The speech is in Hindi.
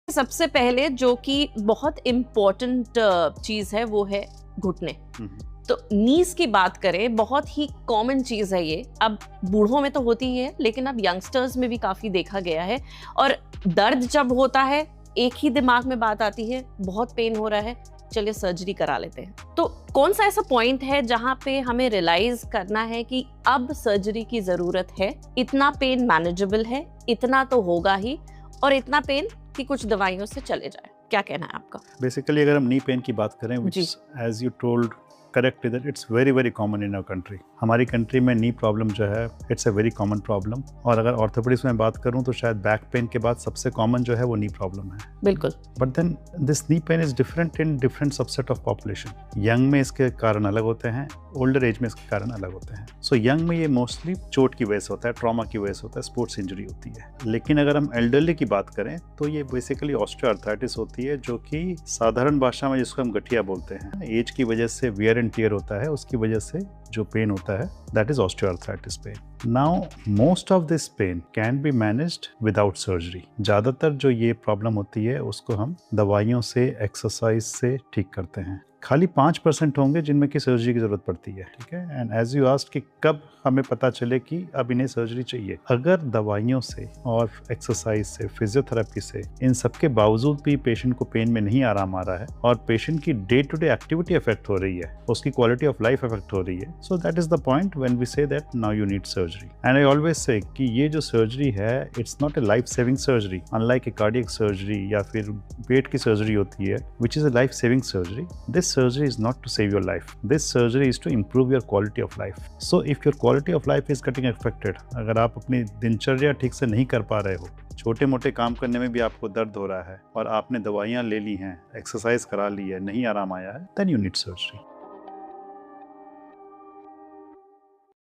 सबसे पहले जो कि बहुत इम्पोर्टेंट चीज है वो है घुटने। तो नीज की बात करें, बहुत ही कॉमन चीज है ये। अब बूढ़ों में तो होती ही है, लेकिन अब यंगस्टर्स में भी काफी देखा गया है। और दर्द जब होता है, एक ही दिमाग में बात आती है, बहुत पेन हो रहा है, चलिए सर्जरी करा लेते हैं। तो कौन सा ऐसा पॉइंट है जहां पे हमें रियलाइज करना है कि अब सर्जरी की जरूरत है? इतना पेन मैनेजेबल है, इतना तो होगा ही, और इतना पेन कि कुछ दवाइयों से चले जाए। क्या कहना है आपका? बेसिकली अगर हम नी पेन की बात करें, which as you told correctly that it's very very common in our country. हमारी कंट्री में नी प्रॉब्लम जो है it's a very common problem. और अगर ऑर्थोपेडिक्स में बात करूं तो शायद बैक पेन के बाद सबसे कॉमन जो है वो नी प्रॉब्लम है। बिल्कुल। But then this knee pain is different in different subset of population. Young में इसके कारण अलग होते हैं, ओल्डर एज में इसके कारण अलग होते हैं। सो यंग में ये मोस्टली चोट की वजह से होता है, ट्रॉमा की वजह से होता है, स्पोर्ट्स इंजरी होती है। लेकिन अगर हम एल्डरली की बात करें तो ये बेसिकली ऑस्टियोआर्थराइटिस होती है, जो कि साधारण भाषा में जिसको हम गठिया बोलते हैं। एज की वजह से वियर एंड टियर होता है, उसकी वजह से जो पेन होता है that is osteoarthritis pain. Now most of this pain can be managed without surgery. ज्यादातर जो ये प्रॉब्लम होती है उसको हम दवाइयों से, एक्सरसाइज से ठीक करते हैं। खाली 5% होंगे जिनमें की सर्जरी की जरूरत पड़ती है। ठीक है। एंड एज यू आस्क्ड कि कब हमें पता चले कि अब इन्हें सर्जरी चाहिए, अगर दवाइयों से और एक्सरसाइज से, फिजियोथेरेपी से, इन सब के बावजूद भी पेशेंट को पेन में नहीं आराम आ रहा है और पेशेंट की day to day activity affect हो रही है, उसकी क्वालिटी ऑफ लाइफ अफेक्ट हो रही है, so that is the point when we say that now you need surgery. And I always say कि ये जो सर्जरी है it's not a life saving surgery, unlike a cardiac surgery या फिर पेट की सर्जरी होती है which is a life saving surgery. This surgery is not to save your life. This surgery is to improve your quality of life. So if your quality of life is getting affected, अगर आप अपनी दिनचर्या ठीक से नहीं कर पा रहे हो, छोटे मोटे काम करने में भी आपको दर्द हो रहा है और आपने दवाइयाँ ले ली हैं, एक्सरसाइज करा ली है, नहीं आराम आया है, then you need surgery.